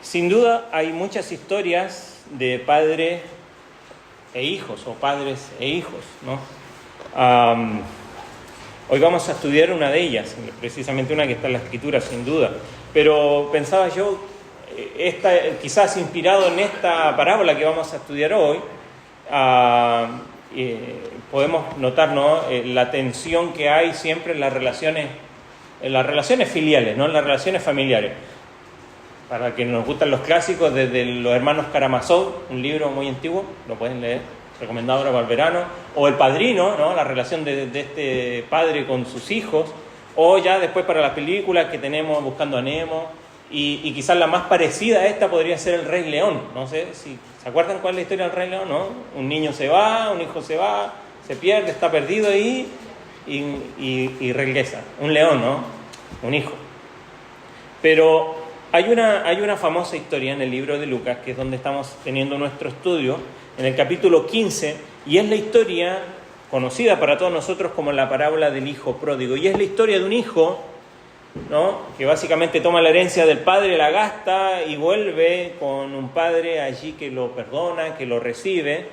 Sin duda hay muchas historias de padre e hijos, o padres e hijos, ¿no? Hoy vamos a estudiar una de ellas, precisamente una que está en la Escritura, sin duda. Pero pensaba yo, quizás inspirado en esta parábola que vamos a estudiar hoy, podemos notar, ¿no?, la tensión que hay siempre en las relaciones filiales, ¿no?, en las relaciones familiares. Para quienes nos gustan los clásicos, desde los hermanos Karamazov, un libro muy antiguo, lo pueden leer, recomendado ahora para el verano, o El Padrino, ¿no?, la relación de este padre con sus hijos, o ya después para las películas que tenemos Buscando a Nemo, y quizás la más parecida a esta podría ser El Rey León. No sé si se acuerdan cuál es la historia del Rey León, ¿no? Un niño se va, un hijo se va, se pierde, está perdido ahí y regresa. Un león, ¿no? Un hijo. Pero hay una famosa historia en el libro de Lucas, que es donde estamos teniendo nuestro estudio, en el capítulo 15, y es la historia conocida para todos nosotros como la parábola del hijo pródigo. Y es la historia de un hijo, ¿no?, que básicamente toma la herencia del padre, la gasta y vuelve con un padre allí que lo perdona, que lo recibe.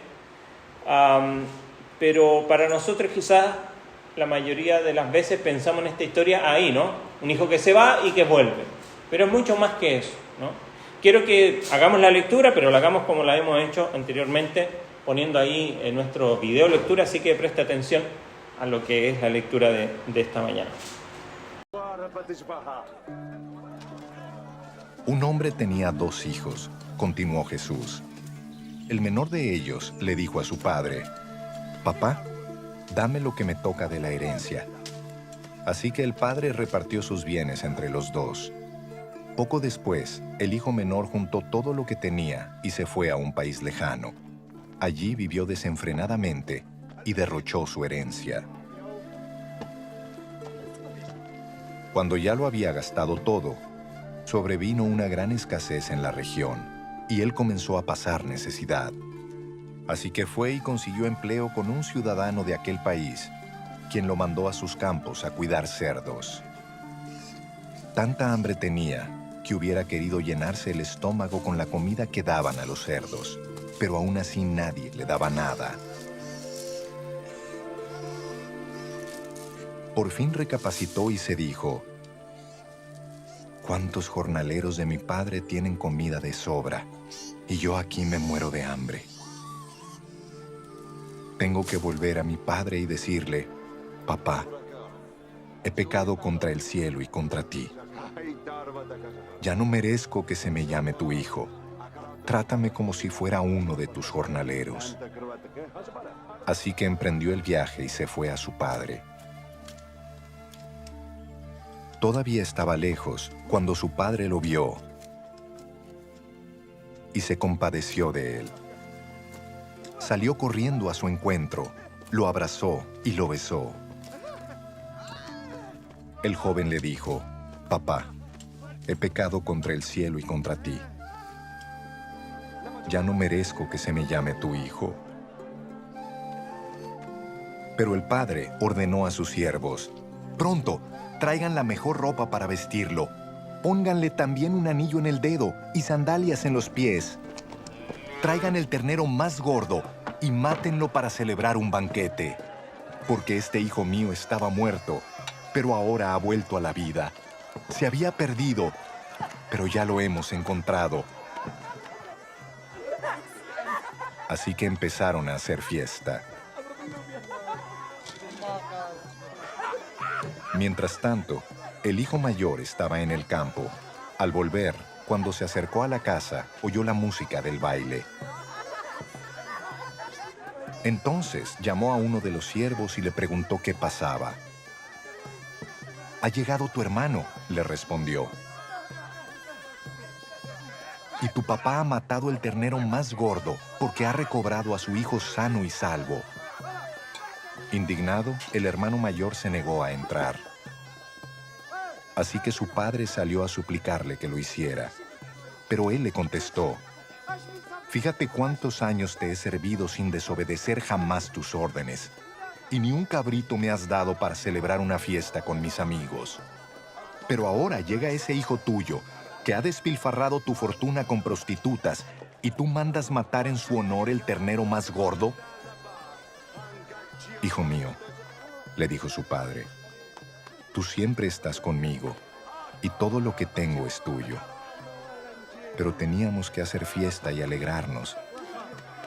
Pero para nosotros quizás la mayoría de las veces pensamos en esta historia ahí, ¿no? Un hijo que se va y que vuelve. Pero es mucho más que eso, ¿no? Quiero que hagamos la lectura, pero la hagamos como la hemos hecho anteriormente, poniendo ahí en nuestro video lectura, así que presta atención a lo que es la lectura de esta mañana. Un hombre tenía 2 hijos, continuó Jesús. El menor de ellos le dijo a su padre: «Papá, dame lo que me toca de la herencia». Así que el padre repartió sus bienes entre los 2. Poco después, el hijo menor juntó todo lo que tenía y se fue a un país lejano. Allí vivió desenfrenadamente y derrochó su herencia. Cuando ya lo había gastado todo, sobrevino una gran escasez en la región y él comenzó a pasar necesidad. Así que fue y consiguió empleo con un ciudadano de aquel país, quien lo mandó a sus campos a cuidar cerdos. Tanta hambre tenía que hubiera querido llenarse el estómago con la comida que daban a los cerdos, pero aún así nadie le daba nada. Por fin recapacitó y se dijo: «¿Cuántos jornaleros de mi padre tienen comida de sobra y yo aquí me muero de hambre? Tengo que volver a mi padre y decirle: Papá, he pecado contra el cielo y contra ti. Ya no merezco que se me llame tu hijo. Trátame como si fuera uno de tus jornaleros». Así que emprendió el viaje y se fue a su padre. Todavía estaba lejos cuando su padre lo vio y se compadeció de él. Salió corriendo a su encuentro, lo abrazó y lo besó. El joven le dijo: «Papá, he pecado contra el cielo y contra ti. Ya no merezco que se me llame tu hijo». Pero el padre ordenó a sus siervos: «Pronto, traigan la mejor ropa para vestirlo. Pónganle también un anillo en el dedo y sandalias en los pies. Traigan el ternero más gordo y mátenlo para celebrar un banquete. Porque este hijo mío estaba muerto, pero ahora ha vuelto a la vida. Se había perdido, pero ya lo hemos encontrado». Así que empezaron a hacer fiesta. Mientras tanto, el hijo mayor estaba en el campo. Al volver, cuando se acercó a la casa, oyó la música del baile. Entonces llamó a uno de los siervos y le preguntó qué pasaba. «Ha llegado tu hermano», le respondió. «Y tu papá ha matado el ternero más gordo porque ha recobrado a su hijo sano y salvo». Indignado, el hermano mayor se negó a entrar. Así que su padre salió a suplicarle que lo hiciera. Pero él le contestó: «Fíjate cuántos años te he servido sin desobedecer jamás tus órdenes, y ni un cabrito me has dado para celebrar una fiesta con mis amigos. Pero ahora llega ese hijo tuyo, que ha despilfarrado tu fortuna con prostitutas, y tú mandas matar en su honor el ternero más gordo? Hijo mío, le dijo su padre, tú siempre estás conmigo, y todo lo que tengo es tuyo. Pero teníamos que hacer fiesta y alegrarnos,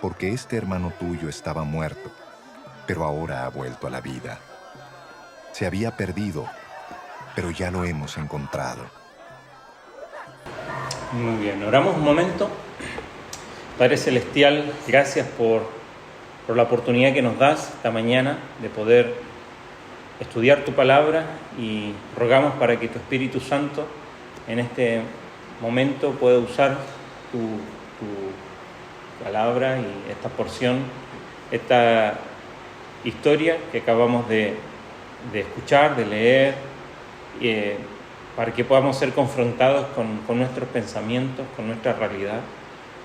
porque este hermano tuyo estaba muerto, pero ahora ha vuelto a la vida. Se había perdido, pero ya lo hemos encontrado. Muy bien, oramos un momento. Padre Celestial, gracias por la oportunidad que nos das esta mañana de poder estudiar tu palabra, y rogamos para que tu Espíritu Santo en este momento pueda usar tu palabra y esta porción, esta historia que acabamos de escuchar, de leer, para que podamos ser confrontados con nuestros pensamientos, con nuestra realidad,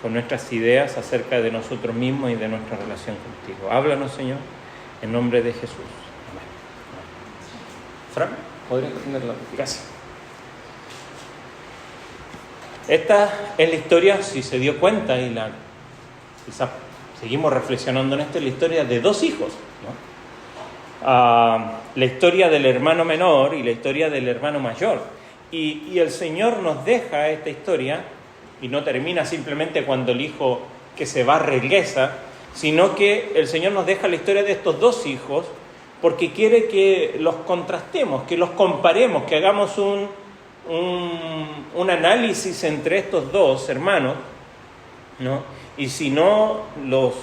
con nuestras ideas acerca de nosotros mismos y de nuestra relación contigo. Háblanos, Señor, en nombre de Jesús. Amén. Fran, ¿podrías tener la gracias? Esta es la historia, si se dio cuenta, y quizás seguimos reflexionando en esto, es la historia de dos hijos, ¿no? La historia del hermano menor y la historia del hermano mayor. Y el Señor nos deja esta historia, y no termina simplemente cuando el hijo que se va regresa, sino que el Señor nos deja la historia de estos dos hijos porque quiere que los contrastemos, que los comparemos, que hagamos un análisis entre estos dos hermanos, ¿no? Y si no los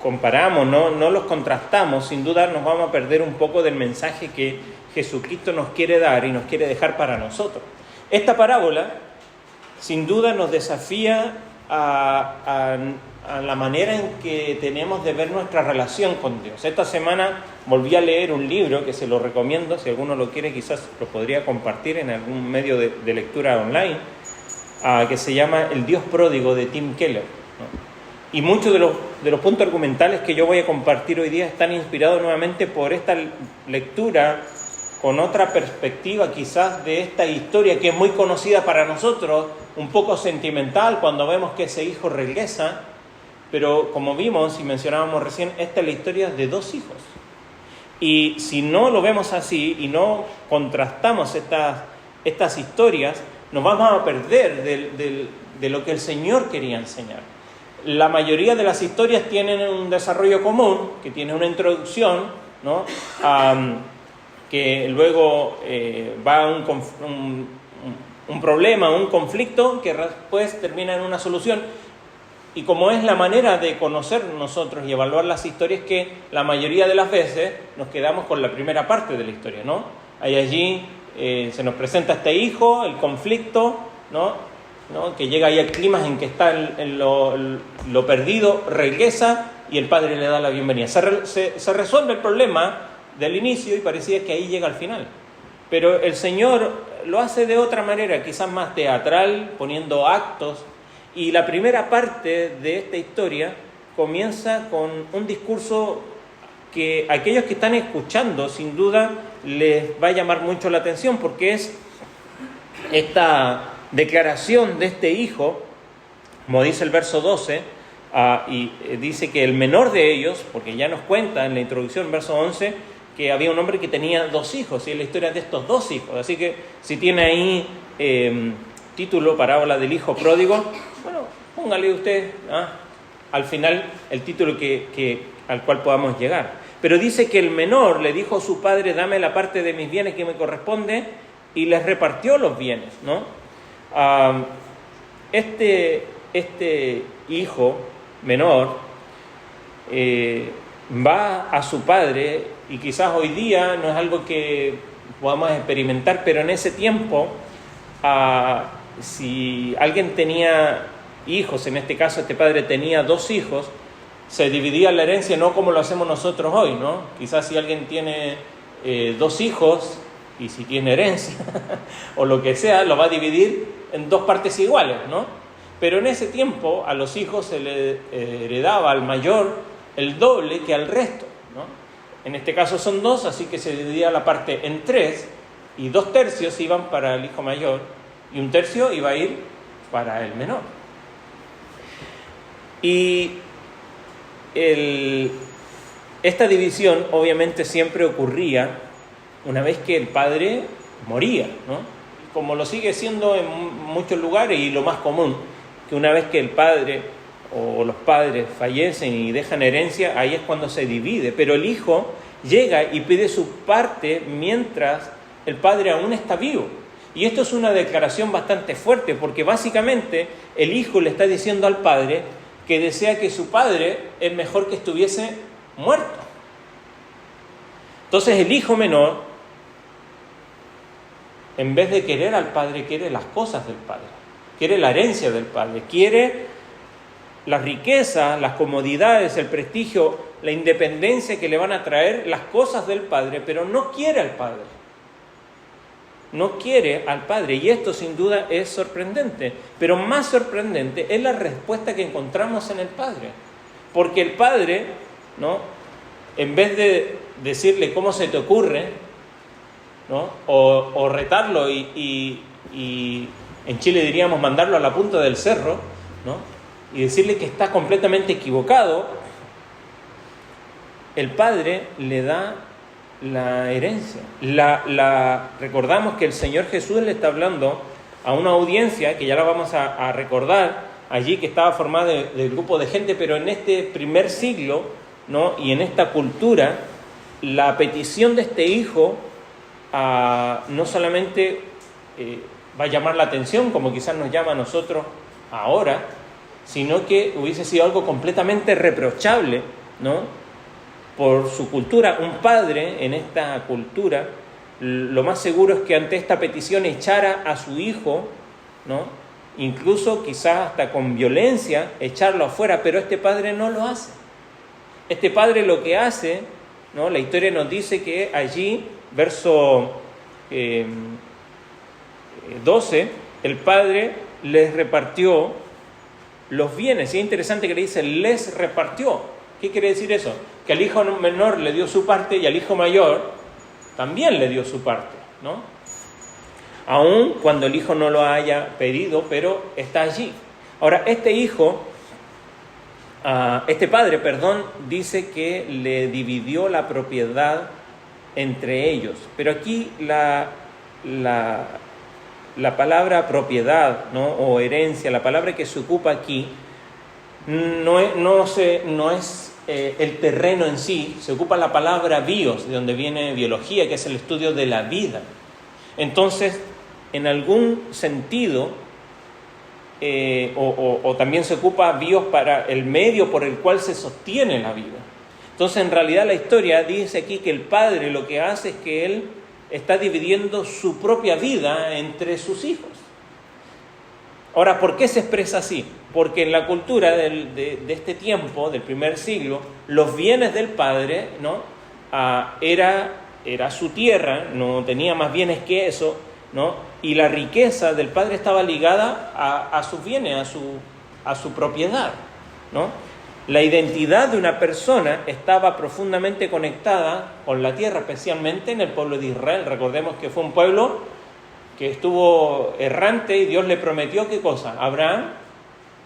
comparamos, no los contrastamos, sin duda nos vamos a perder un poco del mensaje que Jesucristo nos quiere dar y nos quiere dejar para nosotros. Esta parábola sin duda nos desafía a la manera en que tenemos de ver nuestra relación con Dios. Esta semana volví a leer un libro que se lo recomiendo, si alguno lo quiere quizás lo podría compartir en algún medio de lectura online, que se llama El Dios Pródigo, de Tim Keller, ¿no? Y muchos de los puntos argumentales que yo voy a compartir hoy día están inspirados nuevamente por esta lectura con otra perspectiva quizás de esta historia que es muy conocida para nosotros, un poco sentimental cuando vemos que ese hijo regresa, pero como vimos y mencionábamos recién, esta es la historia de dos hijos. Y si no lo vemos así y no contrastamos estas historias, nos vamos a perder de lo que el Señor quería enseñar. La mayoría de las historias tienen un desarrollo común, que tiene una introducción, ¿no? Que luego va a un problema, un conflicto, que después termina en una solución. Y como es la manera de conocer nosotros y evaluar las historias, que la mayoría de las veces nos quedamos con la primera parte de la historia, ¿no? Allí se nos presenta este hijo, el conflicto, ¿no? Que llega ahí al clima en que está en lo perdido, regresa y el padre le da la bienvenida. Se resuelve el problema del inicio y parecía que ahí llega al final. Pero el Señor lo hace de otra manera, quizás más teatral, poniendo actos. Y la primera parte de esta historia comienza con un discurso que a aquellos que están escuchando sin duda les va a llamar mucho la atención, porque es esta declaración de este hijo, como dice el verso 12, y dice que el menor de ellos, porque ya nos cuenta en la introducción, verso 11, que había un hombre que tenía dos hijos, y es la historia de estos dos hijos. Así que si tiene ahí título, parábola del hijo pródigo, bueno, póngale usted al final el título al cual podamos llegar. Pero dice que el menor le dijo a su padre: dame la parte de mis bienes que me corresponde, y les repartió los bienes, ¿no? Este hijo menor va a su padre, y quizás hoy día no es algo que podamos experimentar, pero en ese tiempo, si alguien tenía hijos, en este caso este padre tenía dos hijos, se dividía la herencia no como lo hacemos nosotros hoy, ¿no? Quizás si alguien tiene dos hijos y si tiene herencia o lo que sea, lo va a dividir en dos partes iguales, ¿no? Pero en ese tiempo a los hijos se le heredaba al mayor el doble que al resto, ¿no? En este caso son dos, así que se dividía la parte en tres, y 2/3 iban para el hijo mayor y un tercio iba a ir para el menor. Y esta división obviamente siempre ocurría una vez que el padre moría, ¿no? Como lo sigue siendo en muchos lugares, y lo más común, que una vez que el padre o los padres fallecen y dejan herencia, ahí es cuando se divide. Pero el hijo llega y pide su parte mientras el padre aún está vivo. Y esto es una declaración bastante fuerte, porque básicamente el hijo le está diciendo al padre que desea que su padre es mejor que estuviese muerto. Entonces el hijo menor, en vez de querer al padre, quiere las cosas del padre, quiere la herencia del padre, quiere la riqueza, las comodidades, el prestigio, la independencia que le van a traer las cosas del padre, pero no quiere al padre. No quiere al padre, y esto sin duda es sorprendente, pero más sorprendente es la respuesta que encontramos en el padre, porque el padre, ¿no?, en vez de decirle cómo se te ocurre, ¿no?, o retarlo y en Chile diríamos mandarlo a la punta del cerro, ¿no?, y decirle que está completamente equivocado, el padre le da la herencia. Recordamos que el Señor Jesús le está hablando a una audiencia que ya la vamos a recordar allí, que estaba formada del grupo de gente, pero en este primer siglo, ¿no?, y en esta cultura, la petición de este hijo no solamente va a llamar la atención, como quizás nos llama a nosotros ahora, sino que hubiese sido algo completamente reprochable, ¿no?, por su cultura. Un padre en esta cultura, lo más seguro es que ante esta petición echara a su hijo, ¿no?, incluso quizás hasta con violencia, echarlo afuera, pero este padre no lo hace. Este padre lo que hace, ¿no?, la historia nos dice que allí, verso 12, el padre les repartió los bienes. Y es interesante que le dice, les repartió. ¿Qué quiere decir eso? Que al hijo menor le dio su parte y al hijo mayor también le dio su parte, ¿no? Aun cuando el hijo no lo haya pedido, pero está allí. Ahora, este padre, dice que le dividió la propiedad entre ellos. Pero aquí la palabra propiedad, ¿no?, o herencia, la palabra que se ocupa aquí, no es el terreno en sí, se ocupa la palabra bios, de donde viene biología, que es el estudio de la vida. Entonces, en algún sentido, o también se ocupa bios para el medio por el cual se sostiene la vida. Entonces, en realidad la historia dice aquí que el padre lo que hace es que él está dividiendo su propia vida entre sus hijos. Ahora, ¿por qué se expresa así? Porque en la cultura de este tiempo, del primer siglo, los bienes del padre, ¿no?, era su tierra, no tenía más bienes que eso, ¿no?, y la riqueza del padre estaba ligada a sus bienes, a su propiedad, ¿no? La identidad de una persona estaba profundamente conectada con la tierra, especialmente en el pueblo de Israel. Recordemos que fue un pueblo que estuvo errante y Dios le prometió, ¿qué cosa? Abraham,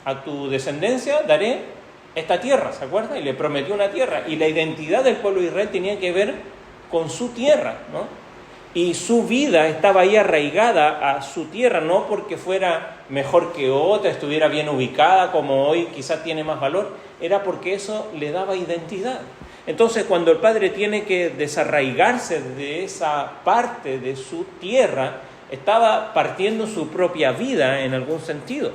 a tu descendencia daré esta tierra, ¿se acuerda? Y le prometió una tierra. Y la identidad del pueblo de Israel tenía que ver con su tierra, ¿no? Y su vida estaba ahí arraigada a su tierra, no porque fuera mejor que otra, estuviera bien ubicada, como hoy quizás tiene más valor, era porque eso le daba identidad. Entonces, cuando el padre tiene que desarraigarse de esa parte de su tierra, estaba partiendo su propia vida en algún sentido.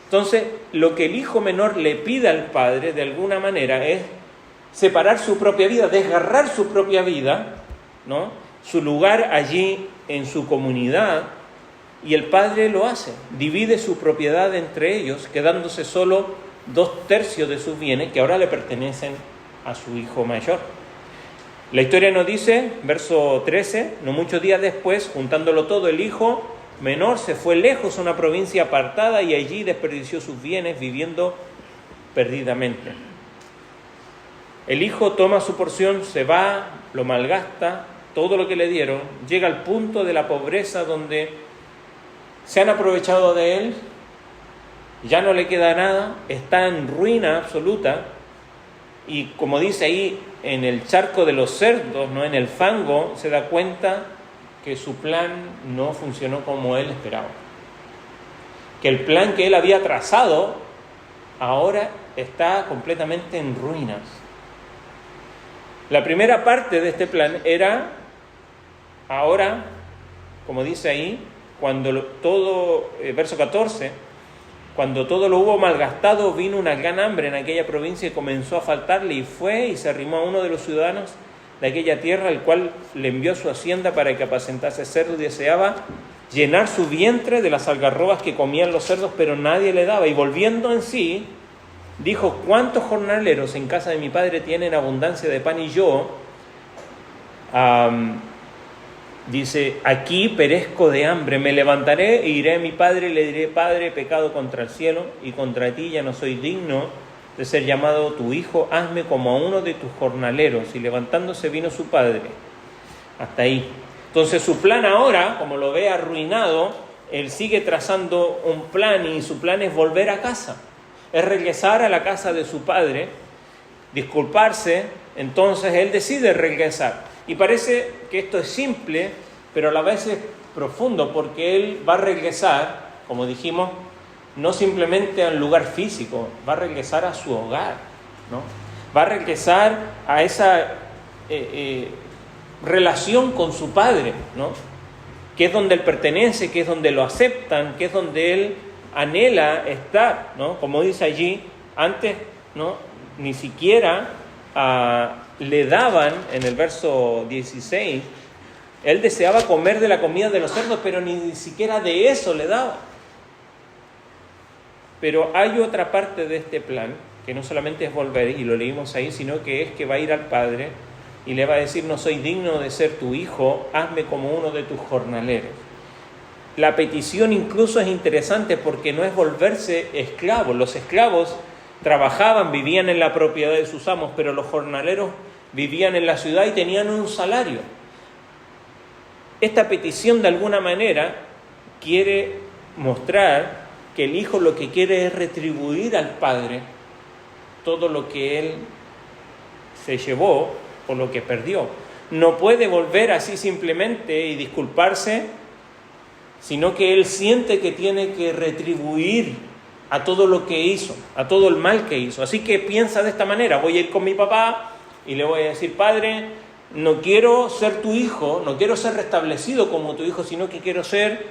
Entonces, lo que el hijo menor le pide al padre, de alguna manera, es separar su propia vida, desgarrar su propia vida, ¿no?, su lugar allí en su comunidad, y el padre lo hace, divide su propiedad entre ellos, quedándose solo 2/3 de sus bienes, que ahora le pertenecen a su hijo mayor. La historia nos dice, verso 13, no muchos días después, juntándolo todo, el hijo menor se fue lejos a una provincia apartada y allí desperdició sus bienes viviendo perdidamente. El hijo toma su porción, se va, lo malgasta, todo lo que le dieron, llega al punto de la pobreza donde se han aprovechado de él, ya no le queda nada, está en ruina absoluta, y como dice ahí, en el charco de los cerdos, ¿no?, en el fango, se da cuenta que su plan no funcionó como él esperaba. Que el plan que él había trazado ahora está completamente en ruinas. La primera parte de este plan era, ahora, como dice ahí, verso 14, cuando todo lo hubo malgastado, vino una gran hambre en aquella provincia y comenzó a faltarle, y fue y se arrimó a uno de los ciudadanos de aquella tierra, el cual le envió su hacienda para que apacentase cerdos, y deseaba llenar su vientre de las algarrobas que comían los cerdos, pero nadie le daba. Y volviendo en sí, dijo: ¿cuántos jornaleros en casa de mi padre tienen abundancia de pan y yo, dice, aquí perezco de hambre? Me levantaré e iré a mi padre y le diré: Padre, he pecado contra el cielo y contra ti, ya no soy digno de ser llamado tu hijo, hazme como a uno de tus jornaleros. Y levantándose vino su padre. Hasta ahí. Entonces su plan ahora, como lo ve arruinado, él sigue trazando un plan, y su plan es volver a casa. Es regresar a la casa de su padre, disculparse. Entonces él decide regresar. Y parece que esto es simple, pero a la vez es profundo, porque él va a regresar, como dijimos, no simplemente a un lugar físico, va a regresar a su hogar, ¿no? Va a regresar a esa relación con su padre, ¿no?, que es donde él pertenece, que es donde lo aceptan, que es donde él anhela estar, ¿no? Como dice allí, antes, ¿no?, ni siquiera le daban, en el verso 16, él deseaba comer de la comida de los cerdos, pero ni siquiera de eso le daba. Pero hay otra parte de este plan, que no solamente es volver, y lo leímos ahí, sino que es que va a ir al Padre y le va a decir: no soy digno de ser tu hijo, hazme como uno de tus jornaleros. La petición incluso es interesante, porque no es volverse esclavos. Los esclavos trabajaban, vivían en la propiedad de sus amos, pero los jornaleros vivían en la ciudad y tenían un salario. Esta petición, de alguna manera, quiere mostrar que el hijo lo que quiere es retribuir al padre todo lo que él se llevó o lo que perdió. No puede volver así simplemente y disculparse, sino que él siente que tiene que retribuir a todo lo que hizo, a todo el mal que hizo. Así que piensa de esta manera: voy a ir con mi papá y le voy a decir: Padre, no quiero ser tu hijo, no quiero ser restablecido como tu hijo, sino que quiero ser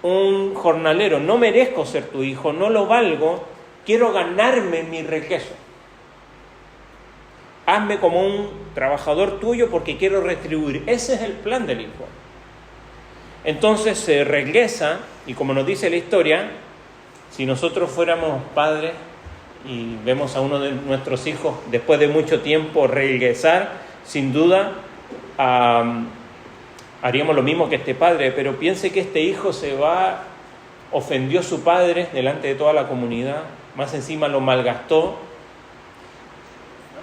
un jornalero. No merezco ser tu hijo, no lo valgo, quiero ganarme mi regreso. Hazme como un trabajador tuyo porque quiero retribuir. Ese es el plan del hijo. Entonces se regresa, y como nos dice la historia, si nosotros fuéramos padres y vemos a uno de nuestros hijos después de mucho tiempo regresar, sin duda haríamos lo mismo que este padre. Pero piense que este hijo ofendió a su padre delante de toda la comunidad, más encima lo malgastó.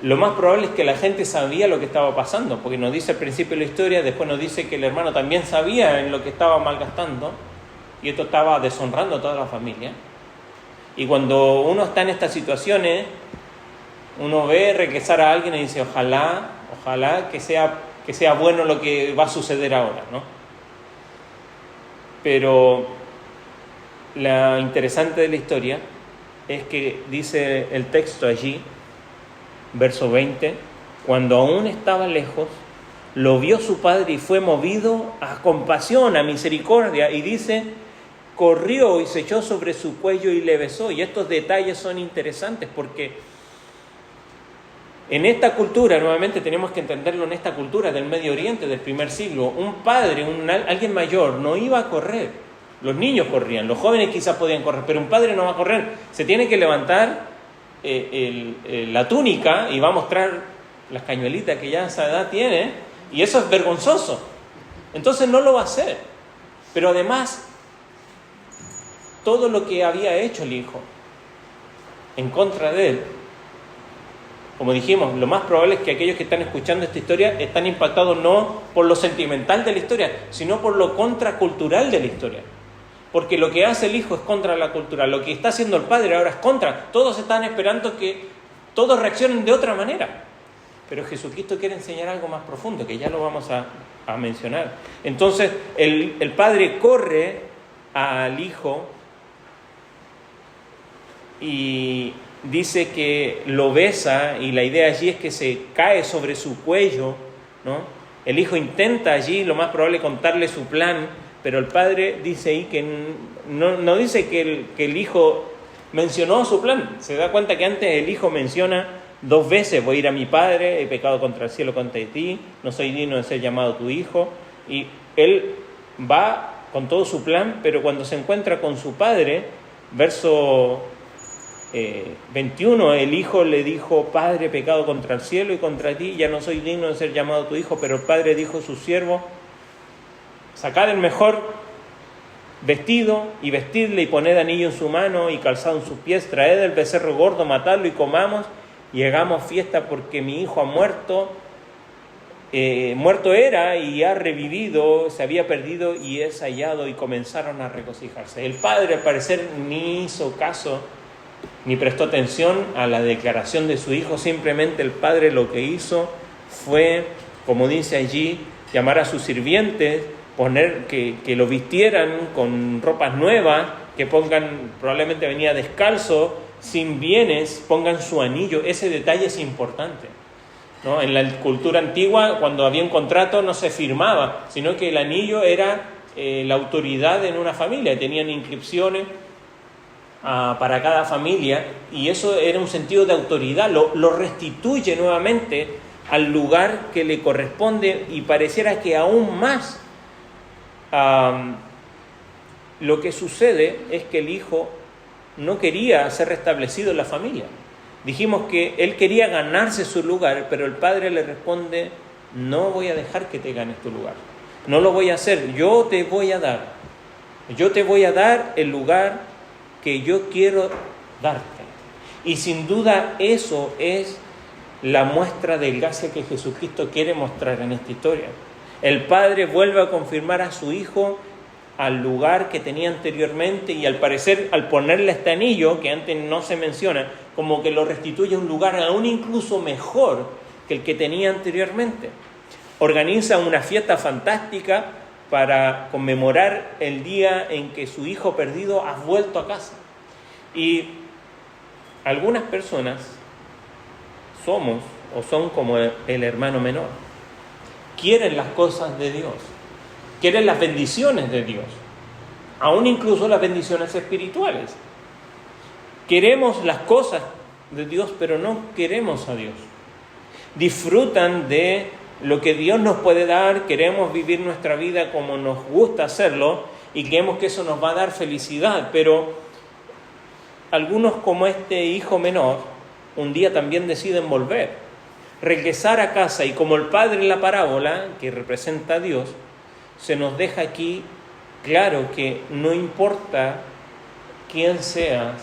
Lo más probable es que la gente sabía lo que estaba pasando, porque nos dice al principio de la historia, después nos dice que el hermano también sabía en lo que estaba malgastando, y esto estaba deshonrando a toda la familia. Y cuando uno está en estas situaciones, uno ve regresar a alguien y dice: ojalá que sea bueno lo que va a suceder ahora, ¿no? Pero lo interesante de la historia es que dice el texto allí, verso 20, cuando aún estaba lejos, lo vio su padre y fue movido a compasión, a misericordia, y dice: corrió y se echó sobre su cuello y le besó. Y estos detalles son interesantes, porque en esta cultura, nuevamente tenemos que entenderlo, en esta cultura del Medio Oriente del primer siglo, un padre, alguien mayor, no iba a correr. Los niños corrían, los jóvenes quizás podían correr, pero un padre no va a correr. Se tiene que levantar la túnica y va a mostrar las cañuelitas que ya a esa edad tiene, y eso es vergonzoso. Entonces no lo va a hacer. Pero además, todo lo que había hecho el hijo en contra de él, como dijimos, lo más probable es que aquellos que están escuchando esta historia están impactados no por lo sentimental de la historia, sino por lo contracultural de la historia. porque lo que hace el hijo es contra la cultura, lo que está haciendo el padre ahora es contra. Todos están esperando que todos reaccionen de otra manera. Pero Jesucristo quiere enseñar algo más profundo, que ya lo vamos a mencionar. Entonces, el padre corre al hijo y dice que lo besa, y la idea allí es que se cae sobre su cuello, ¿no? El hijo intenta allí, lo más probable, contarle su plan, pero el padre dice ahí que no dice que el hijo mencionó su plan. Se da cuenta que antes el hijo menciona 2 veces: voy a ir a mi padre, he pecado contra el cielo, contra ti, no soy digno de ser llamado tu hijo. Y él va con todo su plan, pero cuando se encuentra con su padre, verso 21, el hijo le dijo: Padre, he pecado contra el cielo y contra ti, ya no soy digno de ser llamado tu hijo. Pero el padre dijo a sus siervos: sacad el mejor vestido y vestidle, y poned anillo en su mano y calzado en sus pies, traed el becerro gordo, matadlo y comamos y hagamos fiesta, porque mi hijo ha muerto, muerto era y ha revivido, se había perdido y es hallado. Y comenzaron a regocijarse. El padre, al parecer, ni hizo caso ni prestó atención a la declaración de su hijo. Simplemente el padre lo que hizo fue, como dice allí, llamar a sus sirvientes, poner que lo vistieran con ropas nuevas, que pongan, probablemente venía descalzo, sin bienes, pongan su anillo. Ese detalle es importante, ¿no? En la cultura antigua, cuando había un contrato, no se firmaba, sino que el anillo era la autoridad en una familia. Tenían inscripciones para cada familia, y eso era un sentido de autoridad. Lo restituye nuevamente al lugar que le corresponde, y pareciera que aún más lo que sucede es que el hijo no quería ser restablecido en la familia. Dijimos que él quería ganarse su lugar, pero el padre le responde: no voy a dejar que te ganes tu lugar, no lo voy a hacer, yo te voy a dar el lugar que yo quiero darte. Y sin duda eso es la muestra de gracia que Jesucristo quiere mostrar en esta historia. El padre vuelve a confirmar a su hijo al lugar que tenía anteriormente, y al parecer, al ponerle este anillo, que antes no se menciona, como que lo restituye a un lugar aún incluso mejor que el que tenía anteriormente. Organiza una fiesta fantástica para conmemorar el día en que su hijo perdido ha vuelto a casa. Y algunas personas somos o son como el hermano menor. Quieren las cosas de Dios, quieren las bendiciones de Dios, aún incluso las bendiciones espirituales. Queremos las cosas de Dios, pero no queremos a Dios. Disfrutan de lo que Dios nos puede dar, queremos vivir nuestra vida como nos gusta hacerlo y creemos que eso nos va a dar felicidad, pero algunos, como este hijo menor, un día también deciden regresar a casa, y como el padre en la parábola, que representa a Dios, se nos deja aquí claro que no importa quién seas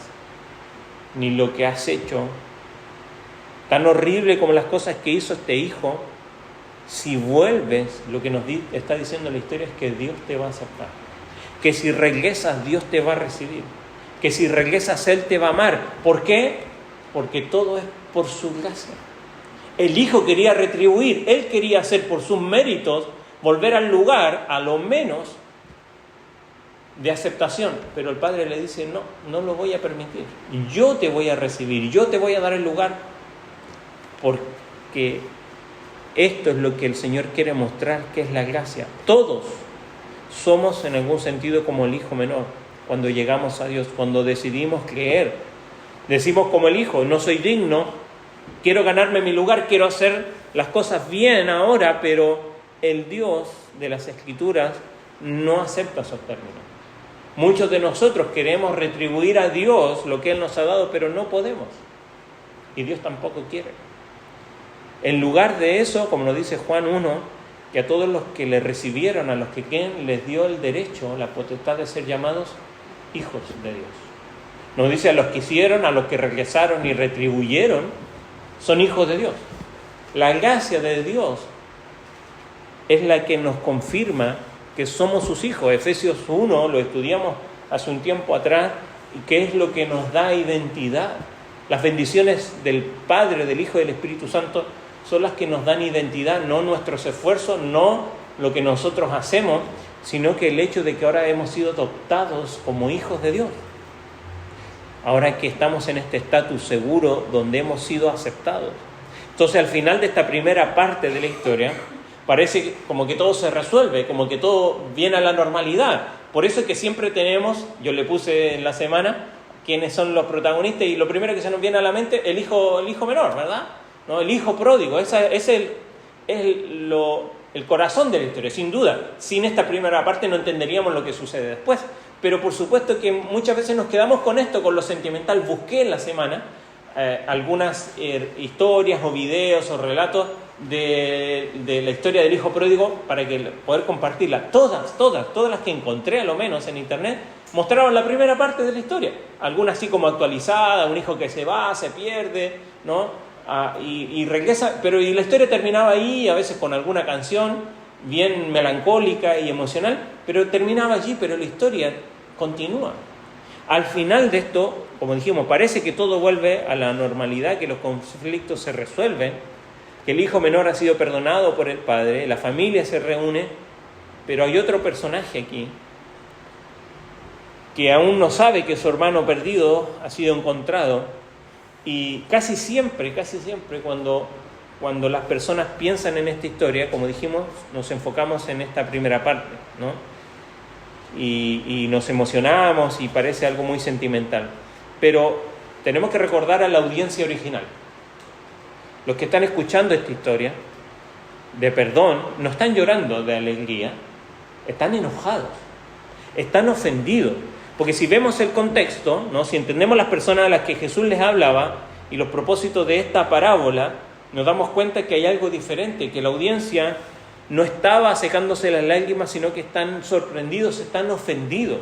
ni lo que has hecho, tan horrible como las cosas que hizo este hijo, si vuelves, lo que nos está diciendo la historia es que Dios te va a aceptar, que si regresas Dios te va a recibir, que si regresas Él te va a amar. ¿Por qué? Porque todo es por su gracia. El hijo quería retribuir, él quería hacer por sus méritos, volver al lugar, a lo menos, de aceptación. Pero el padre le dice: no lo voy a permitir. Yo te voy a recibir, yo te voy a dar el lugar, porque esto es lo que el Señor quiere mostrar, que es la gracia. Todos somos en algún sentido como el hijo menor. Cuando llegamos a Dios, cuando decidimos creer, decimos como el hijo: no soy digno, quiero ganarme mi lugar, quiero hacer las cosas bien ahora, pero el Dios de las Escrituras no acepta esos términos. Muchos de nosotros queremos retribuir a Dios lo que Él nos ha dado, pero no podemos. Y Dios tampoco quiere. En lugar de eso, como nos dice Juan 1, que a todos los que le recibieron, a los que quien les dio el derecho, la potestad de ser llamados hijos de Dios. Nos dice: a los que hicieron, a los que regresaron y retribuyeron, son hijos de Dios. La gracia de Dios es la que nos confirma que somos sus hijos. Efesios 1 lo estudiamos hace un tiempo atrás, y que es lo que nos da identidad. Las bendiciones del Padre, del Hijo y del Espíritu Santo son las que nos dan identidad, no nuestros esfuerzos, no lo que nosotros hacemos, sino que el hecho de que ahora hemos sido adoptados como hijos de Dios. Ahora que estamos en este estatus seguro donde hemos sido aceptados. Entonces, al final de esta primera parte de la historia, parece como que todo se resuelve, como que todo viene a la normalidad. Por eso es que siempre tenemos, yo le puse en la semana, quiénes son los protagonistas, y lo primero que se nos viene a la mente, el hijo menor, ¿verdad? ¿No? El hijo pródigo, ese es el corazón de la historia, sin duda. Sin esta primera parte no entenderíamos lo que sucede después. Pero por supuesto que muchas veces nos quedamos con esto, con lo sentimental. Busqué en la semana algunas historias o videos o relatos de la historia del hijo pródigo para poder compartirla. Todas las que encontré, a lo menos en internet, mostraron la primera parte de la historia. Algunas así como actualizada, un hijo que se va, se pierde, ¿no? Y regresa, pero y la historia terminaba ahí, a veces con alguna canción bien melancólica y emocional, pero terminaba allí, pero la historia continúa. Al final de esto, como dijimos, parece que todo vuelve a la normalidad, que los conflictos se resuelven, que el hijo menor ha sido perdonado por el padre, la familia se reúne, pero hay otro personaje aquí que aún no sabe que su hermano perdido ha sido encontrado, y casi siempre cuando las personas piensan en esta historia, como dijimos, nos enfocamos en esta primera parte, ¿no? Y nos emocionamos y parece algo muy sentimental. Pero tenemos que recordar a la audiencia original. Los que están escuchando esta historia de perdón no están llorando de alegría, están enojados, están ofendidos. Porque si vemos el contexto, ¿no? Si entendemos las personas a las que Jesús les hablaba y los propósitos de esta parábola, nos damos cuenta que hay algo diferente, que la audiencia no estaba secándose las lágrimas, sino que están sorprendidos, están ofendidos.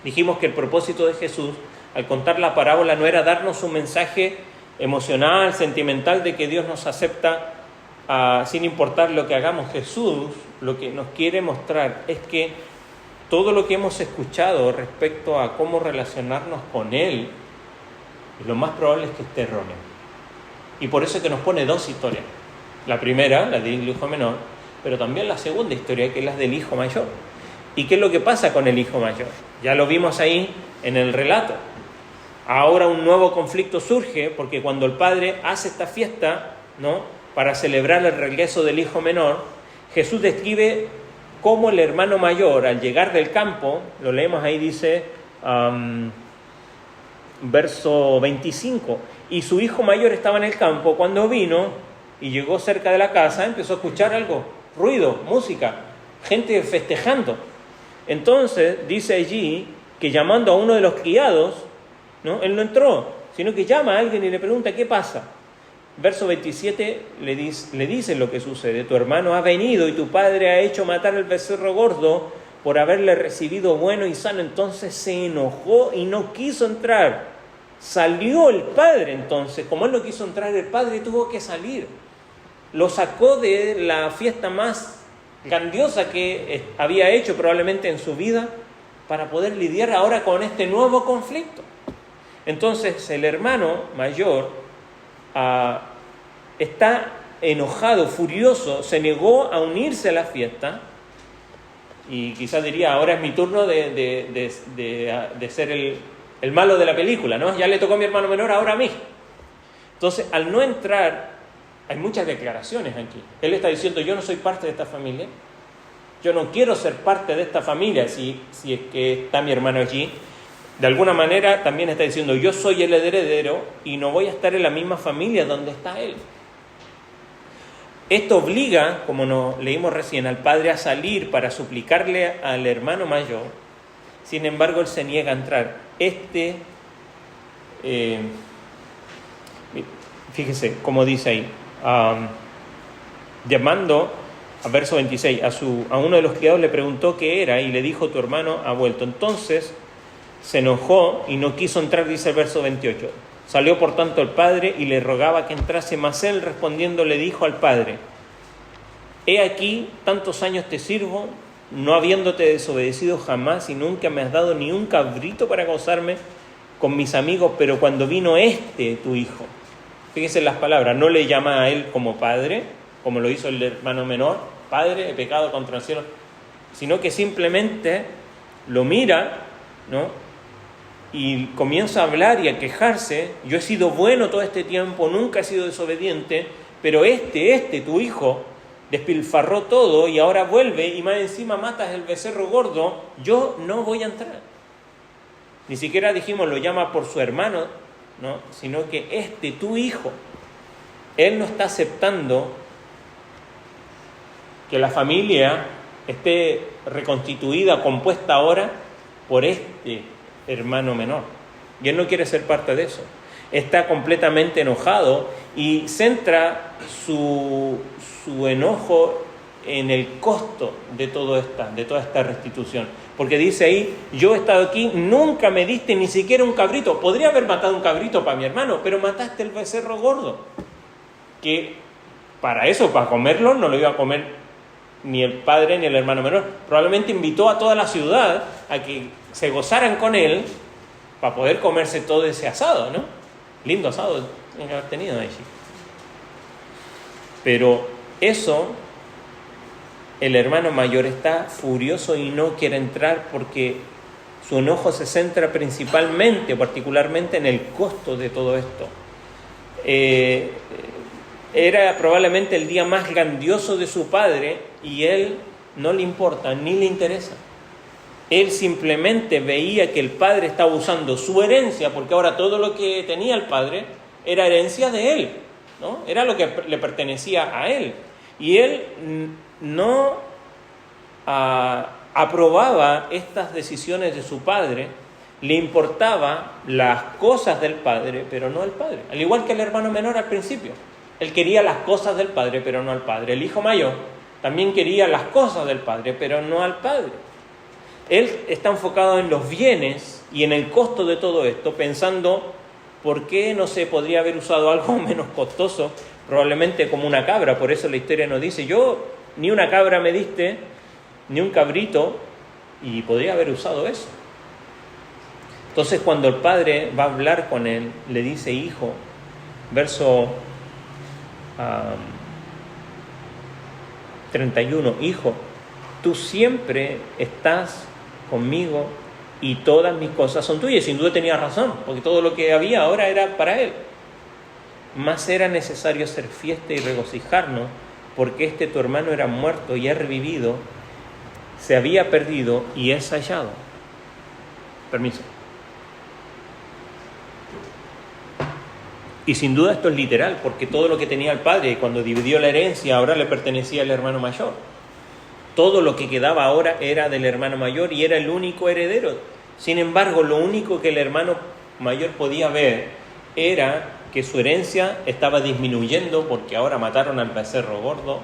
Dijimos que el propósito de Jesús, al contar la parábola, no era darnos un mensaje emocional, sentimental, de que Dios nos acepta sin importar lo que hagamos. Jesús lo que nos quiere mostrar es que todo lo que hemos escuchado respecto a cómo relacionarnos con Él, lo más probable es que esté erróneo. Y por eso es que nos pone dos historias. La primera, la del hijo menor, pero también la segunda historia, que es la del hijo mayor. ¿Y qué es lo que pasa con el hijo mayor? Ya lo vimos ahí en el relato. Ahora un nuevo conflicto surge, porque cuando el padre hace esta fiesta, ¿no?, para celebrar el regreso del hijo menor, Jesús describe cómo el hermano mayor, al llegar del campo, lo leemos ahí, dice, verso 25, y su hijo mayor estaba en el campo. Cuando vino y llegó cerca de la casa, empezó a escuchar algo, ruido, música, gente festejando. Entonces dice allí que llamando a uno de los criados, ¿no?, él no entró, sino que llama a alguien y le pregunta qué pasa. Verso 27 le dice lo que sucede: tu hermano ha venido y tu padre ha hecho matar el becerro gordo por haberle recibido bueno y sano. Entonces se enojó y no quiso entrar. Salió el padre entonces, como él no quiso entrar, el padre tuvo que salir. Lo sacó de la fiesta más grandiosa que había hecho probablemente en su vida para poder lidiar ahora con este nuevo conflicto. Entonces el hermano mayor está enojado, furioso, se negó a unirse a la fiesta y quizás diría, ahora es mi turno de ser el malo de la película, ¿no? Ya le tocó a mi hermano menor, ahora a mí. Entonces, al no entrar, hay muchas declaraciones aquí. Él está diciendo, yo no soy parte de esta familia, yo no quiero ser parte de esta familia si es que está mi hermano allí. De alguna manera también está diciendo, yo soy el heredero y no voy a estar en la misma familia donde está él. Esto obliga, como nos leímos recién, al padre a salir para suplicarle al hermano mayor. Sin embargo, él se niega a entrar. Fíjese cómo dice ahí, llamando, a verso 26, a uno de los criados le preguntó qué era y le dijo, tu hermano ha vuelto. Entonces se enojó y no quiso entrar, dice el verso 28. Salió por tanto el padre y le rogaba que entrase, mas él respondiendo le dijo al padre, he aquí, tantos años te sirvo no habiéndote desobedecido jamás y nunca me has dado ni un cabrito para gozarme con mis amigos, pero cuando vino tu hijo, fíjense en las palabras, no le llama a él como padre, como lo hizo el hermano menor, padre, he pecado contra el cielo, sino que simplemente lo mira, ¿no? Y comienza a hablar y a quejarse. Yo he sido bueno todo este tiempo, nunca he sido desobediente, pero tu hijo, despilfarró todo y ahora vuelve y más encima matas el becerro gordo. Yo no voy a entrar. Ni siquiera dijimos lo llama por su hermano, ¿no? Sino que tu hijo, él no está aceptando que la familia esté reconstituida, compuesta ahora por hermano menor. Y él no quiere ser parte de eso. Está completamente enojado y centra su enojo en el costo de toda esta restitución. Porque dice ahí, yo he estado aquí, nunca me diste ni siquiera un cabrito. Podría haber matado un cabrito para mi hermano, pero mataste el becerro gordo. Que para comerlo, no lo iba a comer ni el padre ni el hermano menor. Probablemente invitó a toda la ciudad a que se gozaran con él para poder comerse todo ese asado, ¿no? Lindo asado tiene que haber tenido allí. Pero eso, el hermano mayor está furioso y no quiere entrar porque su enojo se centra particularmente en el costo de todo esto. Era probablemente el día más grandioso de su padre y él no le importa, ni le interesa. Él simplemente veía que el padre estaba usando su herencia, porque ahora todo lo que tenía el padre era herencia de él, ¿no? Era lo que le pertenecía a él. Y él no aprobaba estas decisiones de su padre, le importaba las cosas del padre, pero no al padre. Al igual que el hermano menor al principio. Él quería las cosas del padre, pero no al padre. El hijo mayor también quería las cosas del padre, pero no al padre. Él está enfocado en los bienes y en el costo de todo esto, pensando por qué no se podría haber usado algo menos costoso, probablemente como una cabra. Por eso la historia nos dice, yo ni una cabra me diste, ni un cabrito, y podría haber usado eso. Entonces cuando el padre va a hablar con él, le dice, hijo, verso 31, hijo, tú siempre estás conmigo y todas mis cosas son tuyas. Sin duda tenía razón, porque todo lo que había ahora era para él. Mas era necesario hacer fiesta y regocijarnos, porque tu hermano era muerto y ha revivido, se había perdido y es hallado. Permiso. Y sin duda esto es literal, porque todo lo que tenía el padre cuando dividió la herencia ahora le pertenecía al hermano mayor. Todo lo que quedaba ahora era del hermano mayor y era el único heredero. Sin embargo, lo único que el hermano mayor podía ver era que su herencia estaba disminuyendo porque ahora mataron al becerro gordo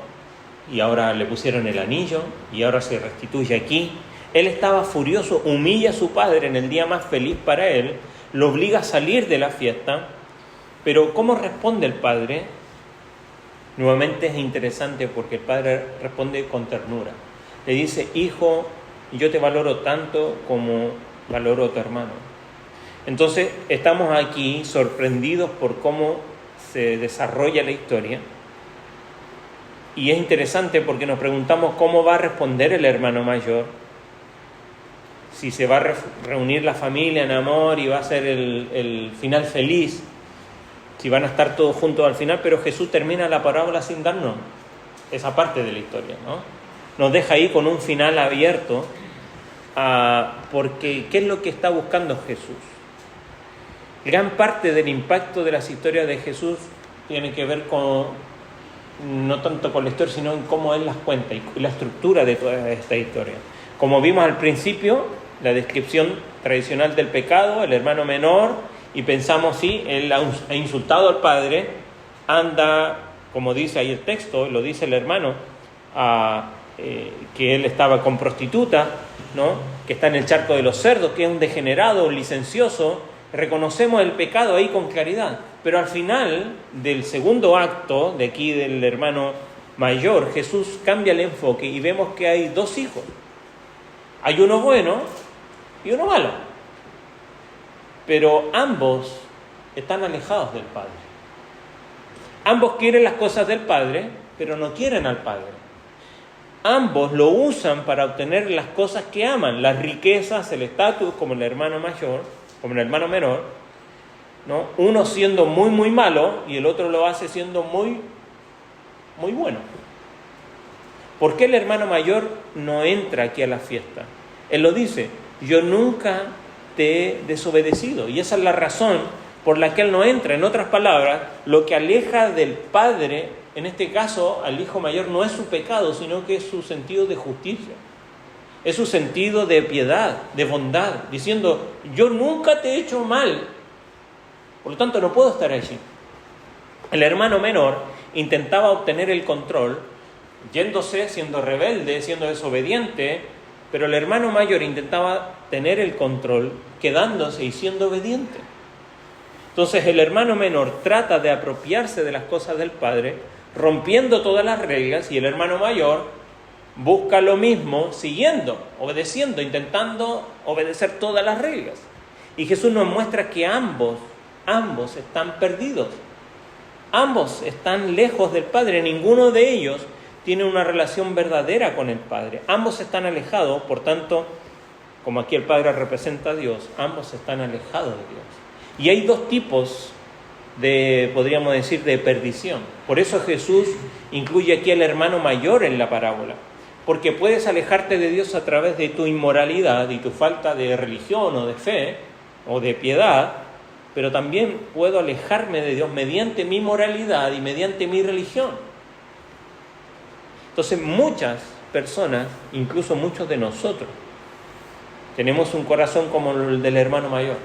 y ahora le pusieron el anillo y ahora se restituye aquí. Él estaba furioso, humilla a su padre en el día más feliz para él, lo obliga a salir de la fiesta. Pero ¿cómo responde el padre? Nuevamente es interesante porque el padre responde con ternura. Le dice, hijo, yo te valoro tanto como valoro a tu hermano. Entonces estamos aquí sorprendidos por cómo se desarrolla la historia. Y es interesante porque nos preguntamos cómo va a responder el hermano mayor. Si se va a reunir la familia en amor y va a ser el final feliz. Si van a estar todos juntos al final, pero Jesús termina la parábola sin darnos esa parte de la historia, ¿no? Nos deja ahí con un final abierto, porque ¿qué es lo que está buscando Jesús? Gran parte del impacto de las historias de Jesús tiene que ver con, no tanto con la historia, sino en cómo Él las cuenta y la estructura de toda esta historia. Como vimos al principio, la descripción tradicional del pecado, el hermano menor, y pensamos, sí, él ha insultado al padre, anda, como dice ahí el texto, lo dice el hermano, que él estaba con prostituta, ¿no? Que está en el charco de los cerdos, que es un degenerado, un licencioso. Reconocemos el pecado ahí con claridad. Pero al final del segundo acto, de aquí del hermano mayor, Jesús cambia el enfoque y vemos que hay dos hijos. Hay uno bueno y uno malo. Pero ambos están alejados del Padre. Ambos quieren las cosas del Padre, pero no quieren al Padre. Ambos lo usan para obtener las cosas que aman, las riquezas, el estatus, como el hermano mayor, como el hermano menor, ¿no? Uno siendo muy, muy malo y el otro lo hace siendo muy, muy bueno. ¿Por qué el hermano mayor no entra aquí a la fiesta? Él lo dice, yo nunca te he desobedecido. Y esa es la razón por la que él no entra. En otras palabras, lo que aleja del Padre, en este caso al hijo mayor, no es su pecado, sino que es su sentido de justicia. Es su sentido de piedad, de bondad, diciendo, yo nunca te he hecho mal, por lo tanto no puedo estar allí. El hermano menor intentaba obtener el control, yéndose, siendo rebelde, siendo desobediente, pero el hermano mayor intentaba tener el control, quedándose y siendo obediente. Entonces el hermano menor trata de apropiarse de las cosas del Padre, rompiendo todas las reglas, y el hermano mayor busca lo mismo, siguiendo, obedeciendo, intentando obedecer todas las reglas. Y Jesús nos muestra que ambos están perdidos. Ambos están lejos del Padre. Ninguno de ellos tiene una relación verdadera con el Padre. Ambos están alejados, por tanto, como aquí el Padre representa a Dios, ambos están alejados de Dios. Y hay dos tipos podríamos decir, de perdición. Por eso Jesús incluye aquí al hermano mayor en la parábola, porque puedes alejarte de Dios a través de tu inmoralidad y tu falta de religión o de fe o de piedad, pero también puedo alejarme de Dios mediante mi moralidad y mediante mi religión. Entonces muchas personas, incluso muchos de nosotros, tenemos un corazón como el del hermano mayor.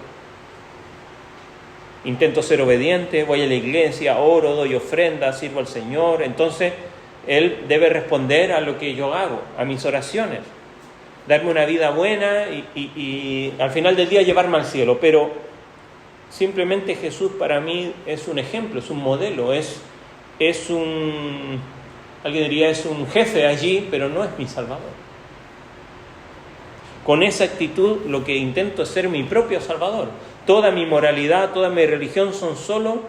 Intento ser obediente, voy a la iglesia, oro, doy ofrenda, sirvo al Señor. Entonces Él debe responder a lo que yo hago, a mis oraciones, darme una vida buena y al final del día llevarme al cielo. Pero simplemente Jesús para mí es un ejemplo, es un modelo, alguien diría es un jefe allí, pero no es mi Salvador. Con esa actitud lo que intento es ser mi propio Salvador. Toda mi moralidad, toda mi religión son solo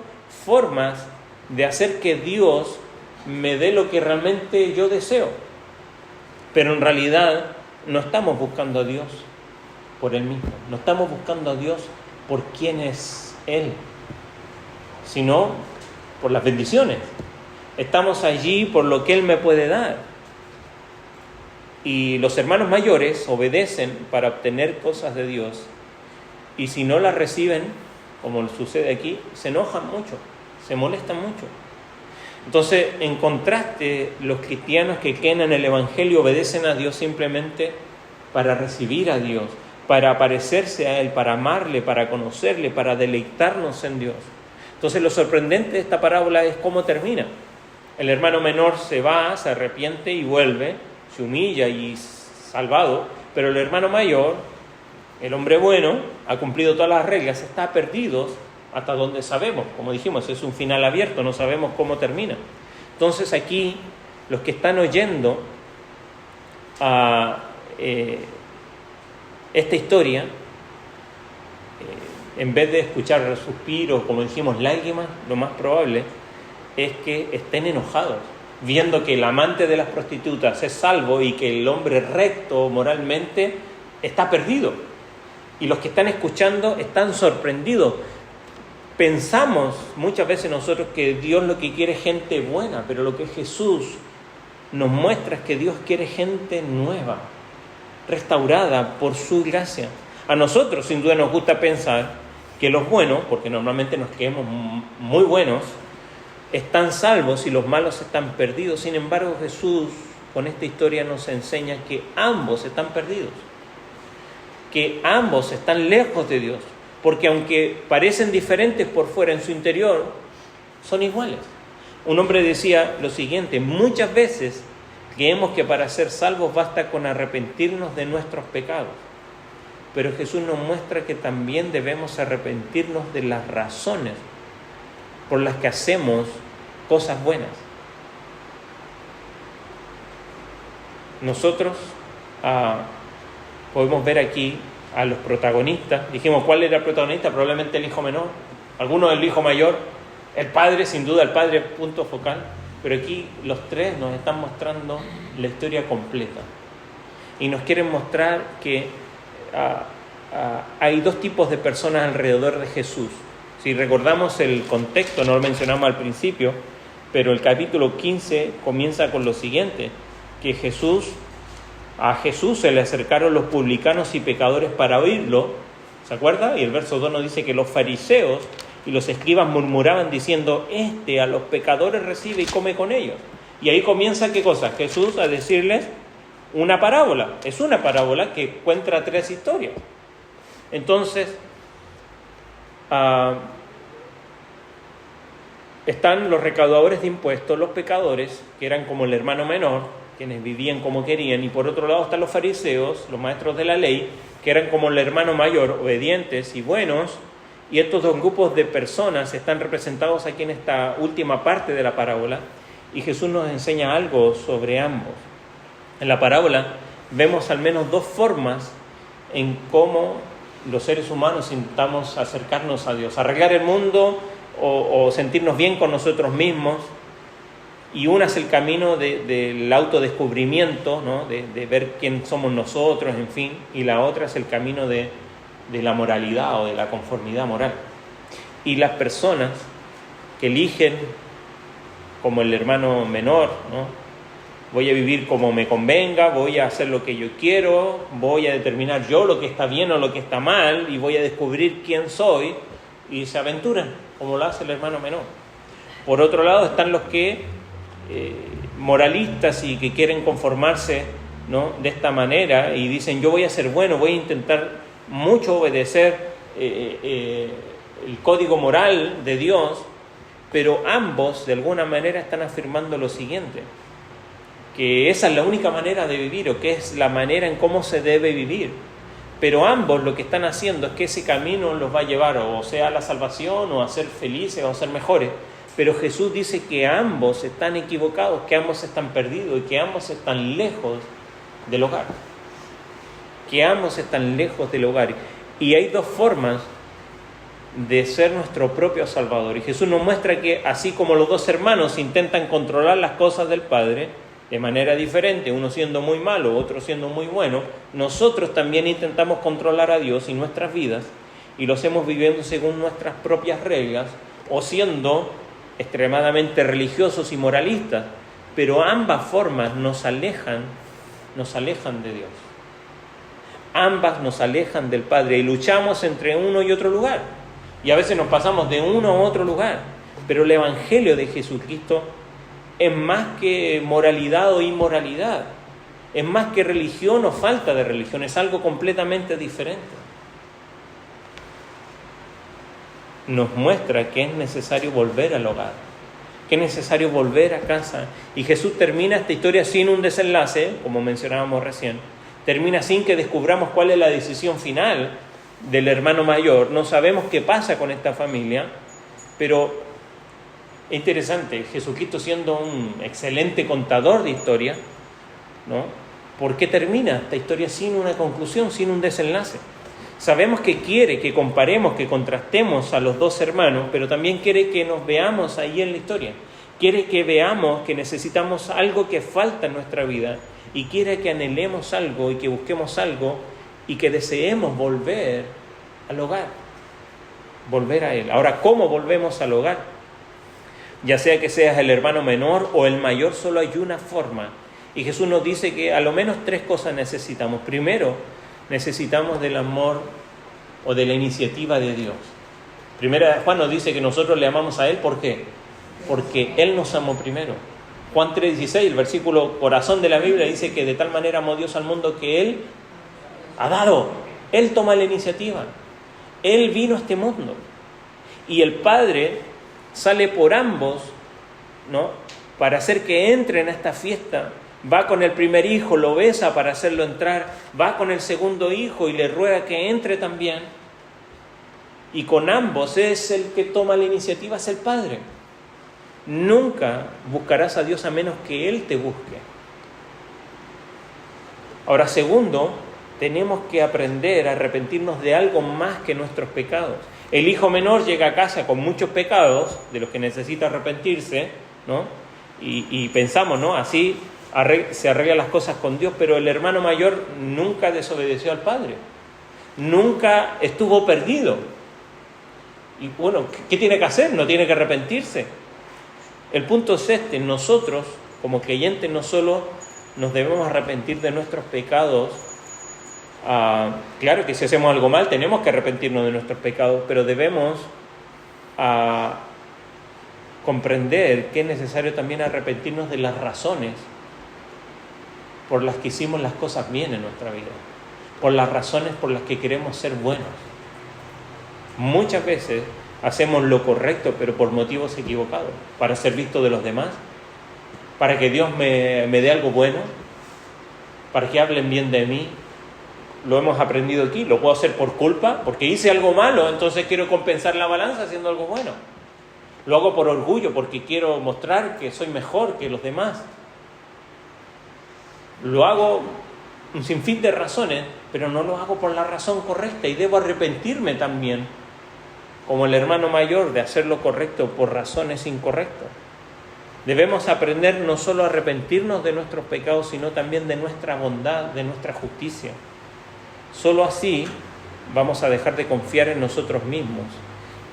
formas de hacer que Dios me dé lo que realmente yo deseo. Pero en realidad no estamos buscando a Dios por Él mismo. No estamos buscando a Dios por quién es Él, sino por las bendiciones. Estamos allí por lo que Él me puede dar. Y los hermanos mayores obedecen para obtener cosas de Dios. Y si no las reciben, como sucede aquí, se enojan mucho, se molestan mucho. Entonces, en contraste, los cristianos que creen en el Evangelio obedecen a Dios simplemente para recibir a Dios, para parecerse a Él, para amarle, para conocerle, para deleitarnos en Dios. Entonces, lo sorprendente de esta parábola es cómo termina. El hermano menor se va, se arrepiente y vuelve, se humilla y salvado, pero el hermano mayor, el hombre bueno, ha cumplido todas las reglas, está perdido hasta donde sabemos. Como dijimos, es un final abierto, no sabemos cómo termina. Entonces aquí, los que están oyendo esta historia, en vez de escuchar suspiros, como dijimos, lágrimas, lo más probable es que estén enojados, viendo que el amante de las prostitutas es salvo y que el hombre recto moralmente está perdido. Y los que están escuchando están sorprendidos. Pensamos muchas veces nosotros que Dios lo que quiere es gente buena, pero lo que Jesús nos muestra es que Dios quiere gente nueva, restaurada por su gracia. A nosotros sin duda nos gusta pensar que los buenos, porque normalmente nos creemos muy buenos, están salvos y los malos están perdidos. Sin embargo, Jesús con esta historia nos enseña que ambos están perdidos, que ambos están lejos de Dios, porque aunque parecen diferentes por fuera, en su interior son iguales. Un hombre decía lo siguiente: muchas veces creemos que para ser salvos basta con arrepentirnos de nuestros pecados, pero Jesús nos muestra que también debemos arrepentirnos de las razones por las que hacemos cosas buenas. podemos ver aquí a los protagonistas. Dijimos, ¿cuál era el protagonista? Probablemente el hijo menor, algunos el hijo mayor, el padre, sin duda el padre, punto focal. Pero aquí los tres nos están mostrando la historia completa. Y nos quieren mostrar que hay dos tipos de personas alrededor de Jesús. Si recordamos el contexto, no lo mencionamos al principio, pero el capítulo 15 comienza con lo siguiente, que a Jesús se le acercaron los publicanos y pecadores para oírlo, ¿se acuerda? Y el verso 2 nos dice que los fariseos y los escribas murmuraban diciendo, a los pecadores recibe y come con ellos. Y ahí comienza, ¿qué cosa? Jesús a decirles una parábola. Es una parábola que cuenta tres historias. Entonces, están los recaudadores de impuestos, los pecadores, que eran como el hermano menor, quienes vivían como querían, y por otro lado están los fariseos, los maestros de la ley, que eran como el hermano mayor, obedientes y buenos, y estos dos grupos de personas están representados aquí en esta última parte de la parábola, y Jesús nos enseña algo sobre ambos. En la parábola vemos al menos dos formas en cómo los seres humanos intentamos acercarnos a Dios, arreglar el mundo o sentirnos bien con nosotros mismos. Y una es el camino del autodescubrimiento, ¿no? de ver quién somos nosotros, en fin, y la otra es el camino de la moralidad o de la conformidad moral. Y las personas que eligen, como el hermano menor, ¿no? Voy a vivir como me convenga, voy a hacer lo que yo quiero, voy a determinar yo lo que está bien o lo que está mal, y voy a descubrir quién soy, y se aventuran, como lo hace el hermano menor. Por otro lado están los que moralistas y que quieren conformarse, ¿no? de esta manera, y dicen, yo voy a ser bueno, voy a intentar mucho obedecer el código moral de Dios, pero ambos de alguna manera están afirmando lo siguiente, que esa es la única manera de vivir, o que es la manera en cómo se debe vivir. Pero ambos lo que están haciendo es que ese camino los va a llevar o sea a la salvación, o a ser felices, o a ser mejores. Pero Jesús dice que ambos están equivocados, que ambos están perdidos y que ambos están lejos del hogar. Que ambos están lejos del hogar. Y hay dos formas de ser nuestro propio Salvador. Y Jesús nos muestra que así como los dos hermanos intentan controlar las cosas del Padre de manera diferente, uno siendo muy malo, otro siendo muy bueno, nosotros también intentamos controlar a Dios y nuestras vidas, y lo hacemos viviendo según nuestras propias reglas, o siendo extremadamente religiosos y moralistas, pero ambas formas nos alejan de Dios. Ambas nos alejan del Padre y luchamos entre uno y otro lugar. Y a veces nos pasamos de uno a otro lugar. Pero el Evangelio de Jesucristo es más que moralidad o inmoralidad. Es más que religión o falta de religión. Es algo completamente diferente. Nos muestra que es necesario volver al hogar, que es necesario volver a casa. Y Jesús termina esta historia sin un desenlace, como mencionábamos recién. Termina sin que descubramos cuál es la decisión final del hermano mayor. No sabemos qué pasa con esta familia, pero es interesante, Jesucristo siendo un excelente contador de historia, ¿no? ¿Por qué termina esta historia sin una conclusión, sin un desenlace? Sabemos que quiere que comparemos, que contrastemos a los dos hermanos, pero también quiere que nos veamos ahí en la historia. Quiere que veamos que necesitamos algo que falta en nuestra vida, y quiere que anhelemos algo y que busquemos algo y que deseemos volver al hogar, volver a Él. Ahora, ¿cómo volvemos al hogar? Ya sea que seas el hermano menor o el mayor, solo hay una forma. Y Jesús nos dice que a lo menos tres cosas necesitamos. Primero, necesitamos del amor o de la iniciativa de Dios. Primera, Juan nos dice que nosotros le amamos a Él. ¿Por qué? Porque Él nos amó primero. Juan 3:16, el versículo corazón de la Biblia, dice que de tal manera amó Dios al mundo que Él ha dado. Él toma la iniciativa. Él vino a este mundo. Y el Padre sale por ambos, ¿no? Para hacer que entren a esta fiesta. Va con el primer hijo, lo besa para hacerlo entrar. Va con el segundo hijo y le ruega que entre también. Y con ambos es el que toma la iniciativa, es el Padre. Nunca buscarás a Dios a menos que Él te busque. Ahora, segundo, tenemos que aprender a arrepentirnos de algo más que nuestros pecados. El hijo menor llega a casa con muchos pecados, de los que necesita arrepentirse, ¿no? Y pensamos, ¿no? Así se arreglan las cosas con Dios, pero el hermano mayor nunca desobedeció al padre, nunca estuvo perdido. Y bueno, ¿qué tiene que hacer? No tiene que arrepentirse. El punto es este: nosotros, como creyentes, no solo nos debemos arrepentir de nuestros pecados. Claro que si hacemos algo mal tenemos que arrepentirnos de nuestros pecados, pero debemos comprender que es necesario también arrepentirnos de las razones por las que hicimos las cosas bien en nuestra vida, por las razones por las que queremos ser buenos. Muchas veces hacemos lo correcto, pero por motivos equivocados, para ser visto de los demás, para que Dios me dé algo bueno, para que hablen bien de mí. Lo hemos aprendido aquí, lo puedo hacer por culpa, porque hice algo malo, entonces quiero compensar la balanza haciendo algo bueno. Lo hago por orgullo, porque quiero mostrar que soy mejor que los demás. Lo hago un sinfín de razones, pero no lo hago por la razón correcta, y debo arrepentirme también, como el hermano mayor, de hacer lo correcto por razones incorrectas. Debemos aprender no solo a arrepentirnos de nuestros pecados, sino también de nuestra bondad, de nuestra justicia. Solo así vamos a dejar de confiar en nosotros mismos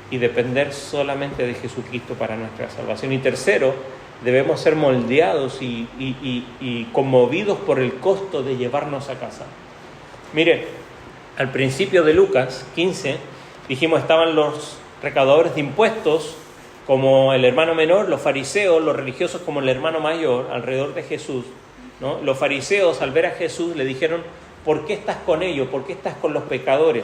y depender solamente de Jesucristo para nuestra salvación. Y tercero, debemos ser moldeados y conmovidos por el costo de llevarnos a casa. Mire, al principio de Lucas 15, dijimos, estaban los recaudadores de impuestos como el hermano menor, los fariseos, los religiosos como el hermano mayor, alrededor de Jesús, ¿no? Los fariseos, al ver a Jesús, le dijeron: ¿por qué estás con ellos? ¿Por qué estás con los pecadores?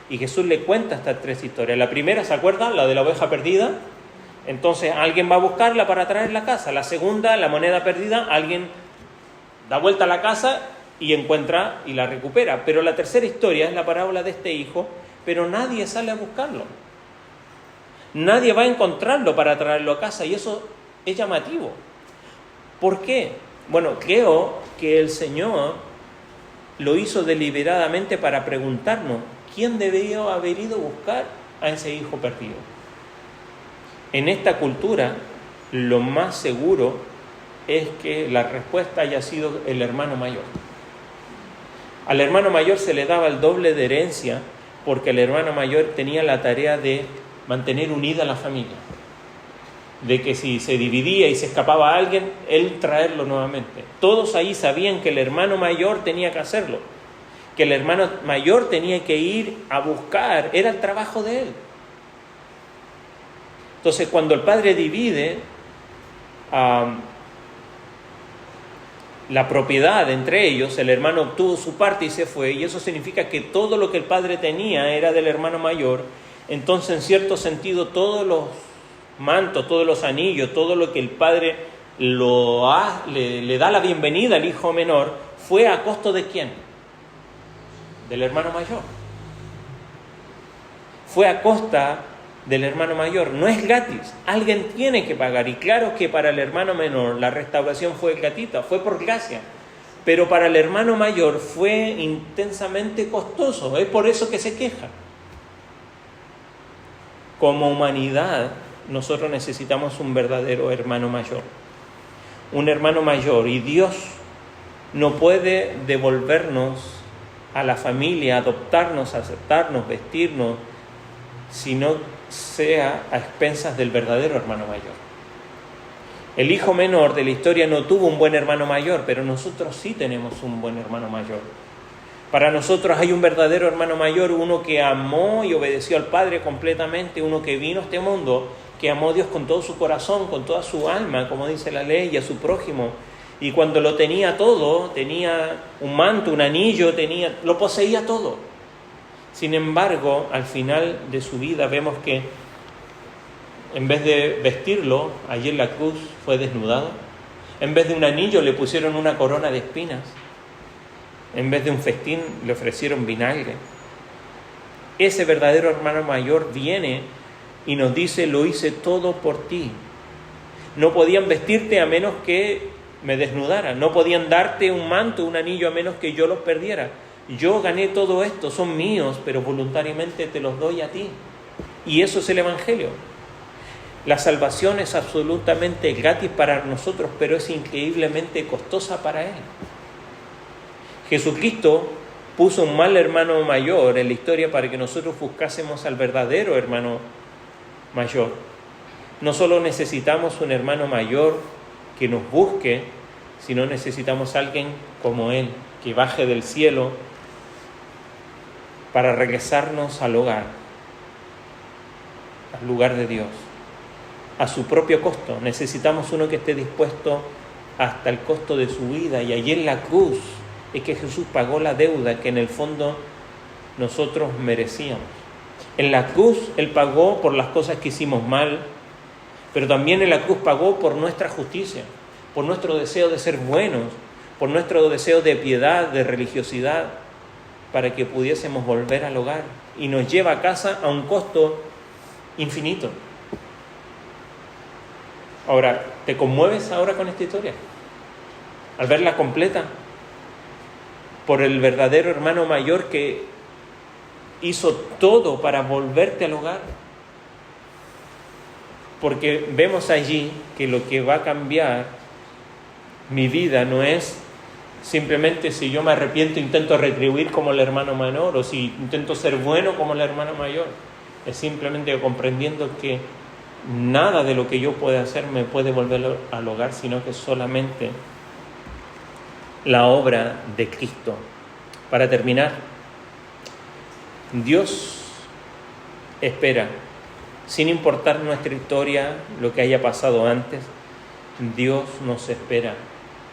Y Jesús le cuenta estas tres historias. La primera, ¿se acuerdan? La de la oveja perdida. Entonces alguien va a buscarla para traerla a casa. La segunda, la moneda perdida, alguien da vuelta a la casa y encuentra y la recupera. Pero la tercera historia es la parábola de este hijo, pero nadie sale a buscarlo. Nadie va a encontrarlo para traerlo a casa, y eso es llamativo. ¿Por qué? Bueno, creo que el Señor lo hizo deliberadamente para preguntarnos: ¿quién debió haber ido a buscar a ese hijo perdido? En esta cultura, lo más seguro es que la respuesta haya sido el hermano mayor. Al hermano mayor se le daba el doble de herencia, porque el hermano mayor tenía la tarea de mantener unida a la familia, de que si se dividía y se escapaba a alguien, él traerlo nuevamente. Todos ahí sabían que el hermano mayor tenía que hacerlo, que el hermano mayor tenía que ir a buscar, era el trabajo de él. Entonces, cuando el padre divide la propiedad entre ellos, el hermano obtuvo su parte y se fue, y eso significa que todo lo que el padre tenía era del hermano mayor. Entonces, en cierto sentido, todos los mantos, todos los anillos, todo lo que el padre le da la bienvenida al hijo menor, fue a costo ¿de quién? Del hermano mayor. Fue a costa del hermano mayor. No es gratis, alguien tiene que pagar. Y claro que para el hermano menor la restauración fue gratuita, fue por gracia, pero para el hermano mayor fue intensamente costoso. Es por eso que se queja. Como humanidad, nosotros necesitamos un verdadero hermano mayor. Un hermano mayor, y Dios no puede devolvernos a la familia, adoptarnos, aceptarnos, vestirnos, si no sea a expensas del verdadero hermano mayor. El hijo menor de la historia no tuvo un buen hermano mayor, pero nosotros sí tenemos un buen hermano mayor. Para nosotros hay un verdadero hermano mayor, uno que amó y obedeció al Padre completamente, uno que vino a este mundo, que amó a Dios con todo su corazón, con toda su alma, como dice la ley, y a su prójimo. Y cuando lo tenía todo, tenía un manto, un anillo, lo poseía todo. Sin embargo, al final de su vida vemos que en vez de vestirlo, allí en la cruz fue desnudado. En vez de un anillo le pusieron una corona de espinas. En vez de un festín le ofrecieron vinagre. Ese verdadero hermano mayor viene y nos dice: lo hice todo por ti. No podían vestirte a menos que me desnudara. No podían darte un manto, un anillo, a menos que yo los perdiera. yo gané todo esto, son míos, pero voluntariamente te los doy a ti. Y eso es el Evangelio. La salvación es absolutamente gratis para nosotros, pero es increíblemente costosa para Él. Jesucristo puso un mal hermano mayor en la historia para que nosotros buscásemos al verdadero hermano mayor. No solo necesitamos un hermano mayor que nos busque, sino necesitamos a alguien como Él, que baje del cielo para regresarnos al hogar, al lugar de Dios, a su propio costo. Necesitamos uno que esté dispuesto hasta el costo de su vida, y allí en la cruz es que Jesús pagó la deuda que en el fondo nosotros merecíamos. En la cruz Él pagó por las cosas que hicimos mal, pero también en la cruz pagó por nuestra justicia, por nuestro deseo de ser buenos, por nuestro deseo de piedad, de religiosidad, para que pudiésemos volver al hogar, y nos lleva a casa a un costo infinito. Ahora, ¿te conmueves ahora con esta historia? Al verla completa, por el verdadero hermano mayor que hizo todo para volverte al hogar. Porque vemos allí que lo que va a cambiar mi vida no es simplemente si yo me arrepiento, intento retribuir como el hermano menor, o si intento ser bueno como el hermano mayor. Es simplemente comprendiendo que nada de lo que yo pueda hacer me puede volver al hogar, sino que solamente la obra de Cristo. Para terminar, Dios espera, sin importar nuestra historia, lo que haya pasado antes, Dios nos espera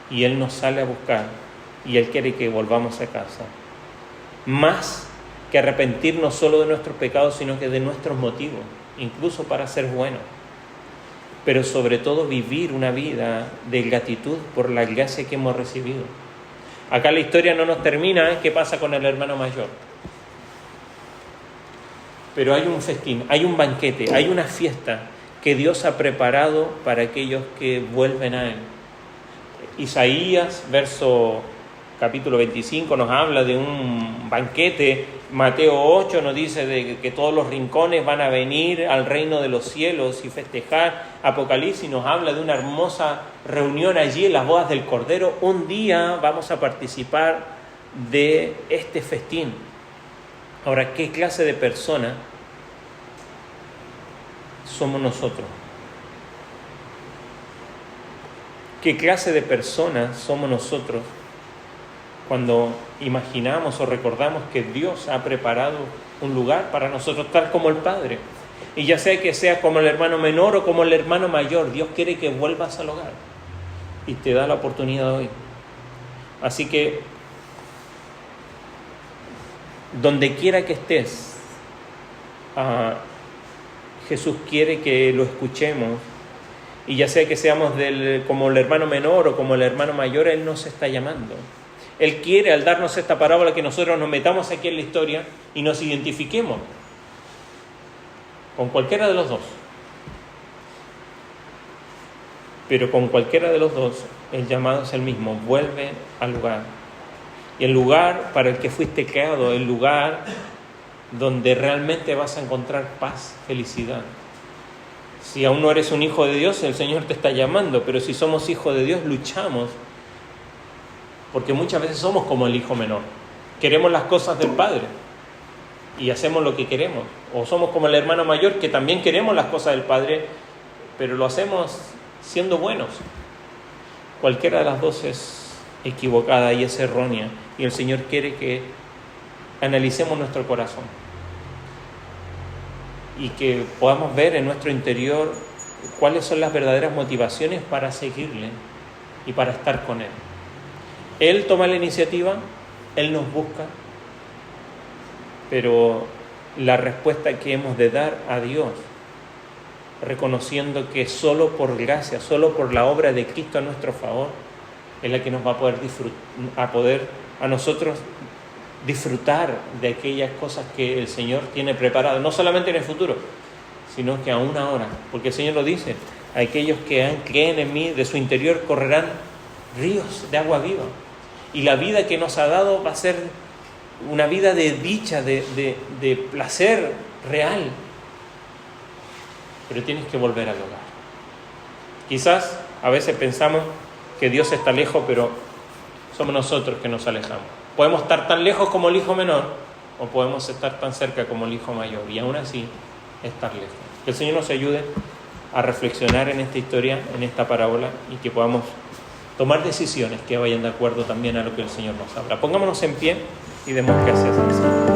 y Él nos sale a buscar, y Él quiere que volvamos a casa. Más que arrepentirnos solo de nuestros pecados, sino que de nuestros motivos, incluso para ser buenos. Pero sobre todo vivir una vida de gratitud por la gracia que hemos recibido. Acá la historia no nos termina, ¿qué pasa con el hermano mayor? Pero hay un festín, hay un banquete, hay una fiesta que Dios ha preparado para aquellos que vuelven a Él. Isaías, capítulo 25, nos habla de un banquete. Mateo 8 nos dice de que todos los rincones van a venir al reino de los cielos y festejar. Apocalipsis nos habla de una hermosa reunión allí en las bodas del Cordero. Un día vamos a participar de este festín. Ahora, ¿qué clase de persona somos nosotros? ¿Qué clase de personas somos nosotros cuando imaginamos o recordamos que Dios ha preparado un lugar para nosotros, tal como el Padre? Y ya sea que sea como el hermano menor o como el hermano mayor, Dios quiere que vuelvas al hogar y te da la oportunidad hoy. Así que, donde quiera que estés, Jesús quiere que lo escuchemos, y ya sea que seamos como el hermano menor o como el hermano mayor, Él nos está llamando. Él quiere, al darnos esta parábola, que nosotros nos metamos aquí en la historia y nos identifiquemos con cualquiera de los dos. Pero con cualquiera de los dos, el llamado es el mismo: vuelve al lugar. Y el lugar para el que fuiste creado, el lugar donde realmente vas a encontrar paz, felicidad. Si aún no eres un hijo de Dios, el Señor te está llamando, pero si somos hijos de Dios, luchamos, porque muchas veces somos como el hijo menor. Queremos las cosas del Padre y hacemos lo que queremos. O somos como el hermano mayor, que también queremos las cosas del Padre, pero lo hacemos siendo buenos. Cualquiera de las dos es equivocada y es errónea, y el Señor quiere que analicemos nuestro corazón y que podamos ver en nuestro interior cuáles son las verdaderas motivaciones para seguirle y para estar con Él. Él toma la iniciativa, Él nos busca, pero la respuesta que hemos de dar a Dios, reconociendo que solo por gracia, solo por la obra de Cristo a nuestro favor, es la que nos va a poder a nosotros disfrutar de aquellas cosas que el Señor tiene preparado, no solamente en el futuro, sino que aún ahora, porque el Señor lo dice: aquellos que creen en mí, de su interior correrán ríos de agua viva. Y la vida que nos ha dado va a ser una vida de dicha, de placer real. Pero tienes que volver al hogar. Quizás a veces pensamos que Dios está lejos, pero somos nosotros que nos alejamos. Podemos estar tan lejos como el hijo menor, o podemos estar tan cerca como el hijo mayor, y aún así estar lejos. Que el Señor nos ayude a reflexionar en esta historia, en esta parábola, y que podamos tomar decisiones que vayan de acuerdo también a lo que el Señor nos habla. Pongámonos en pie y demos gracias al Señor.